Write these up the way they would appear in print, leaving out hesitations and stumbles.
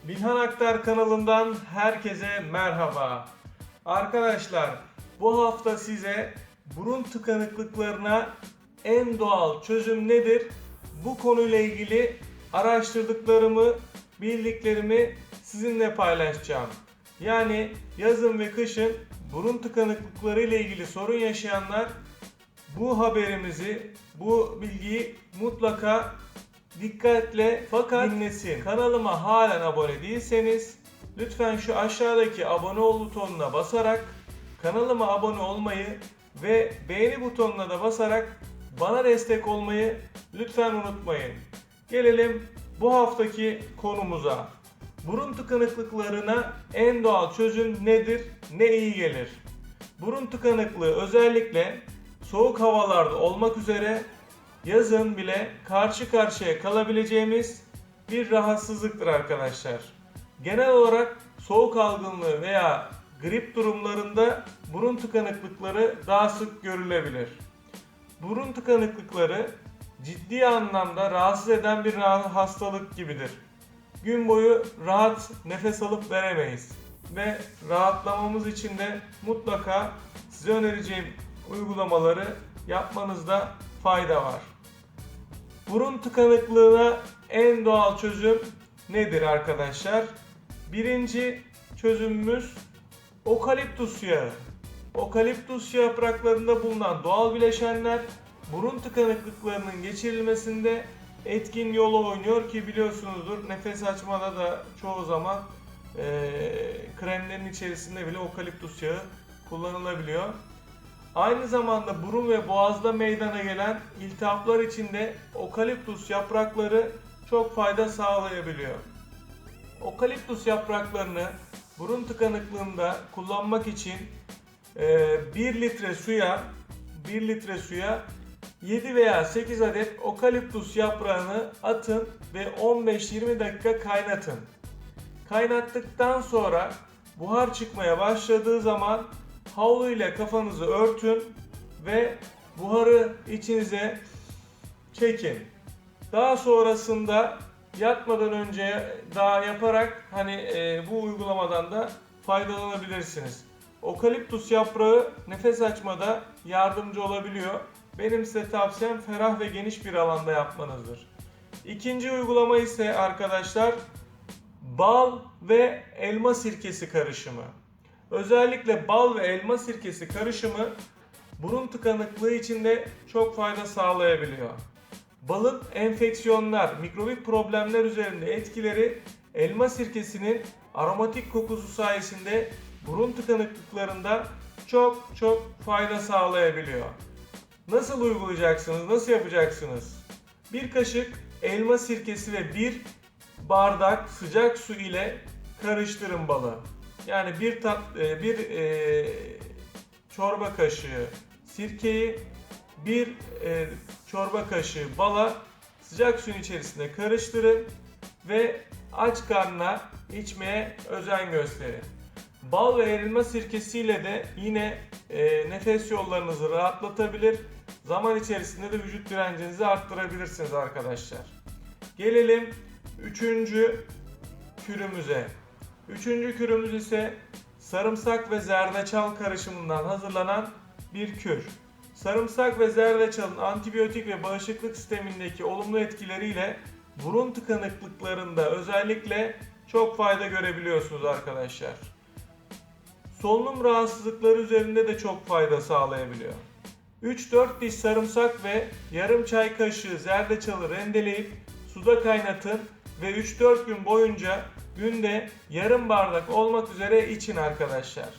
Bilhan Aktar kanalından herkese merhaba. Arkadaşlar, bu hafta size burun tıkanıklıklarına en doğal çözüm nedir? Bu konuyla ilgili araştırdıklarımı, bildiklerimi sizinle paylaşacağım. Yani yazın ve kışın burun tıkanıklıkları ile ilgili sorun yaşayanlar bu haberimizi, bu bilgiyi mutlaka dikkatle dinlesin. Kanalıma halen abone değilseniz lütfen şu aşağıdaki abone ol butonuna basarak kanalıma abone olmayı ve beğeni butonuna da basarak bana destek olmayı lütfen unutmayın. Gelelim bu haftaki konumuza. Burun tıkanıklıklarına en doğal çözüm nedir? Ne iyi gelir? Burun tıkanıklığı özellikle soğuk havalarda olmak üzere yazın bile karşı karşıya kalabileceğimiz bir rahatsızlıktır arkadaşlar. Genel olarak soğuk algınlığı veya grip durumlarında burun tıkanıklıkları daha sık görülebilir. Burun tıkanıklıkları ciddi anlamda rahatsız eden bir hastalık gibidir. Gün boyu rahat nefes alıp veremeyiz ve rahatlamamız için de mutlaka size önereceğim uygulamaları yapmanızda fayda var. Burun tıkanıklığına en doğal çözüm nedir arkadaşlar? Birinci çözümümüz okaliptus yağı. Okaliptus yapraklarında bulunan doğal bileşenler burun tıkanıklıklarının geçirilmesinde etkin yol oynuyor ki biliyorsunuzdur, nefes açmada da çoğu zaman kremlerin içerisinde bile okaliptus yağı kullanılabiliyor. Aynı zamanda burun ve boğazda meydana gelen iltihaplar için de okaliptus yaprakları çok fayda sağlayabiliyor. Okaliptus yapraklarını burun tıkanıklığında kullanmak için 1 litre suya 7 veya 8 adet okaliptus yaprağını atın ve 15-20 dakika kaynatın. Kaynattıktan sonra buhar çıkmaya başladığı zaman havlu ile kafanızı örtün ve buharı içinize çekin. Daha sonrasında yatmadan önce daha yaparak bu uygulamadan da faydalanabilirsiniz. Okaliptus yaprağı nefes açmada yardımcı olabiliyor. Benim size tavsiyem ferah ve geniş bir alanda yapmanızdır. İkinci uygulama ise arkadaşlar bal ve elma sirkesi karışımı. Özellikle bal ve elma sirkesi karışımı burun tıkanıklığı için de çok fayda sağlayabiliyor. Balın enfeksiyonlar, mikrobik problemler üzerinde etkileri elma sirkesinin aromatik kokusu sayesinde burun tıkanıklıklarında çok fayda sağlayabiliyor. Nasıl uygulayacaksınız? Nasıl yapacaksınız? Bir kaşık elma sirkesi ve bir bardak sıcak su ile karıştırın balı. Yani bir çorba kaşığı sirkeyi bir çorba kaşığı bala sıcak suyun içerisinde karıştırın ve aç karnına içmeye özen gösterin. Bal ve elma sirkesiyle de yine nefes yollarınızı rahatlatabilir. Zaman içerisinde de vücut direncinizi arttırabilirsiniz arkadaşlar. Gelelim üçüncü kürümüze. Üçüncü kürümüz ise sarımsak ve zerdeçal karışımından hazırlanan bir kür. Sarımsak ve zerdeçalın antibiyotik ve bağışıklık sistemindeki olumlu etkileriyle burun tıkanıklıklarında özellikle çok fayda görebiliyorsunuz arkadaşlar. Solunum rahatsızlıkları üzerinde de çok fayda sağlayabiliyor. 3-4 diş sarımsak ve yarım çay kaşığı zerdeçalı rendeleyip suda kaynatın ve 3-4 gün boyunca günde yarım bardak olmak üzere için arkadaşlar.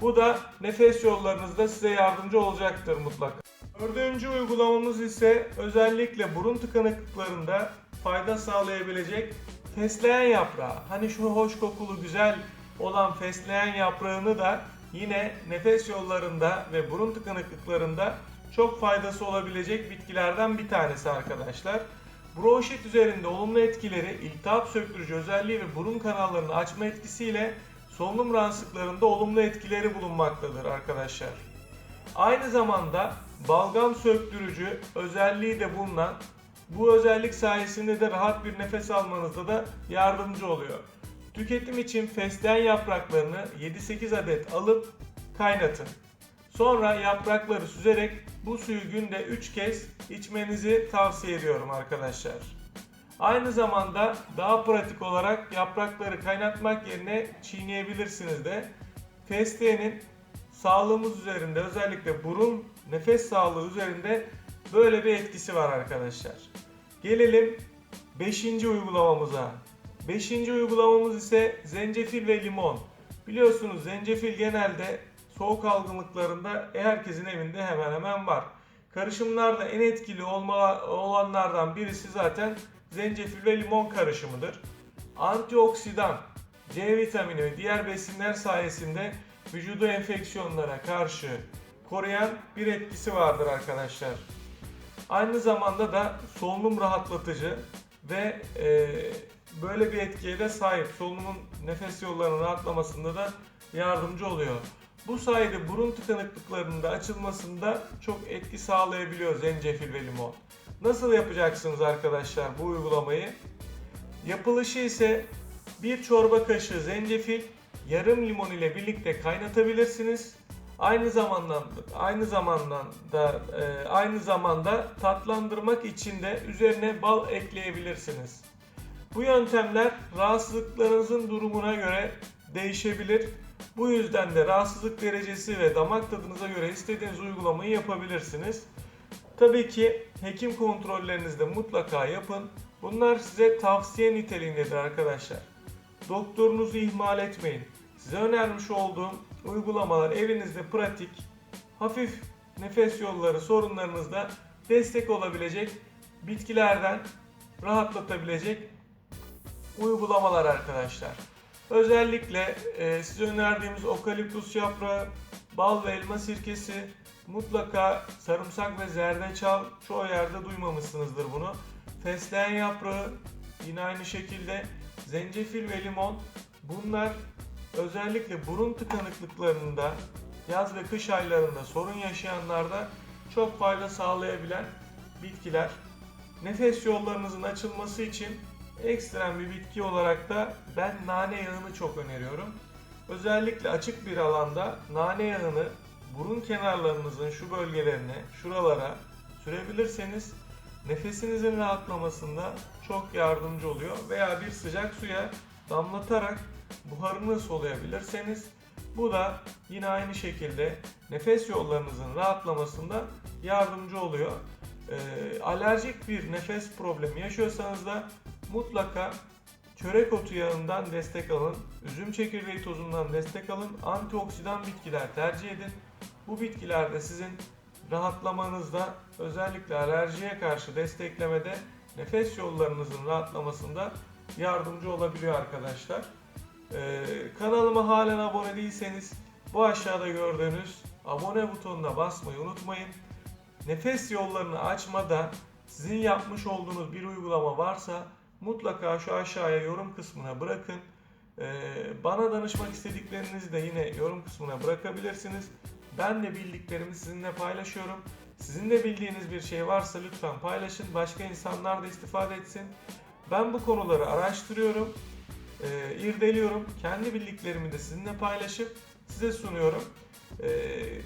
Bu da nefes yollarınızda size yardımcı olacaktır mutlaka. Dördüncü uygulamamız ise özellikle burun tıkanıklıklarında fayda sağlayabilecek fesleğen yaprağı. Hani şu hoş kokulu güzel olan fesleğen yaprağını da yine nefes yollarında ve burun tıkanıklıklarında çok faydası olabilecek bitkilerden bir tanesi arkadaşlar. Bronşit üzerinde olumlu etkileri, iltihap söktürücü özelliği ve burun kanallarını açma etkisiyle solunum rahatsızlıklarında olumlu etkileri bulunmaktadır arkadaşlar. Aynı zamanda balgam söktürücü özelliği de bulunan, bu özellik sayesinde de rahat bir nefes almanızda da yardımcı oluyor. Tüketim için fesleğen yapraklarını 7-8 adet alıp kaynatın. Sonra yaprakları süzerek bu suyu günde 3 kez içmenizi tavsiye ediyorum arkadaşlar. Aynı zamanda daha pratik olarak yaprakları kaynatmak yerine çiğneyebilirsiniz de. Fesleğenin sağlığımız üzerinde, özellikle burun nefes sağlığı üzerinde böyle bir etkisi var arkadaşlar. Gelelim 5. uygulamamıza. 5. uygulamamız ise zencefil ve limon. Biliyorsunuz zencefil genelde soğuk algınlıklarında herkesin evinde hemen hemen var. Karışımlarda en etkili olanlardan birisi zaten zencefil ve limon karışımıdır. Antioksidan, C vitamini ve diğer besinler sayesinde vücudu enfeksiyonlara karşı koruyan bir etkisi vardır arkadaşlar. Aynı zamanda da solunum rahatlatıcı ve böyle bir etkiye de sahip. Solunumun nefes yollarının rahatlamasında da yardımcı oluyor. Bu sayede burun tıkanıklıklarının da açılmasında çok etki sağlayabiliyor zencefil ve limon. Nasıl yapacaksınız arkadaşlar bu uygulamayı? Yapılışı ise 1 çorba kaşığı zencefil, yarım limon ile birlikte kaynatabilirsiniz. Aynı zamanda tatlandırmak için de üzerine bal ekleyebilirsiniz. Bu yöntemler rahatsızlıklarınızın durumuna göre değişebilir. Bu yüzden de rahatsızlık derecesi ve damak tadınıza göre istediğiniz uygulamayı yapabilirsiniz. Tabii ki hekim kontrollerinizde mutlaka yapın. Bunlar size tavsiye niteliğindedir arkadaşlar. Doktorunuzu ihmal etmeyin. Size önermiş olduğum uygulamalar evinizde pratik, hafif nefes yolları sorunlarınızda destek olabilecek, bitkilerden rahatlatabilecek uygulamalar arkadaşlar. Özellikle size önerdiğimiz okaliptus yaprağı, bal ve elma sirkesi, mutlaka sarımsak ve zerdeçal, çoğu yerde duymamışsınızdır bunu. Fesleğen yaprağı yine aynı şekilde, zencefil ve limon, bunlar özellikle burun tıkanıklıklarında, yaz ve kış aylarında sorun yaşayanlarda çok fayda sağlayabilen bitkiler. Nefes yollarınızın açılması için ekstrem bir bitki olarak da ben nane yağını çok öneriyorum. Özellikle açık bir alanda nane yağını burun kenarlarınızın şu bölgelerine, şuralara sürebilirseniz nefesinizin rahatlamasında çok yardımcı oluyor. Veya bir sıcak suya damlatarak buharını soluyabilirseniz bu da yine aynı şekilde nefes yollarınızın rahatlamasında yardımcı oluyor. Alerjik bir nefes problemi yaşıyorsanız da mutlaka çörek otu yağından destek alın, üzüm çekirdeği tozundan destek alın, antioksidan bitkiler tercih edin. Bu bitkiler de sizin rahatlamanızda, özellikle alerjiye karşı desteklemede, nefes yollarınızın rahatlamasında yardımcı olabiliyor arkadaşlar. Kanalıma halen abone değilseniz bu aşağıda gördüğünüz abone butonuna basmayı unutmayın. Nefes yollarını açmada sizin yapmış olduğunuz bir uygulama varsa mutlaka şu aşağıya yorum kısmına bırakın. Bana danışmak istediklerinizi de yine yorum kısmına bırakabilirsiniz. Ben de bildiklerimi sizinle paylaşıyorum. Sizin de bildiğiniz bir şey varsa lütfen paylaşın. Başka insanlar da istifade etsin. Ben bu konuları araştırıyorum, irdeliyorum. Kendi bildiklerimi de sizinle paylaşıp size sunuyorum.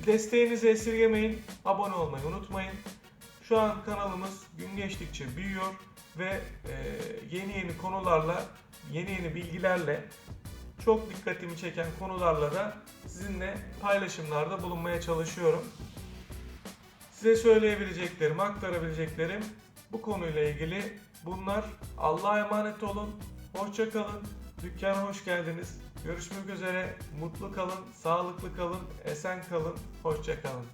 Desteğinizi esirgemeyin. Abone olmayı unutmayın. Şu an kanalımız gün geçtikçe büyüyor ve yeni konularla, yeni bilgilerle, çok dikkatimi çeken konularla da sizinle paylaşımlarda bulunmaya çalışıyorum. Size söyleyebileceklerim, aktarabileceklerim bu konuyla ilgili bunlar. Allah'a emanet olun. Hoşça kalın. Dükkana hoş geldiniz. Görüşmek üzere. Mutlu kalın, sağlıklı kalın, esen kalın. Hoşça kalın.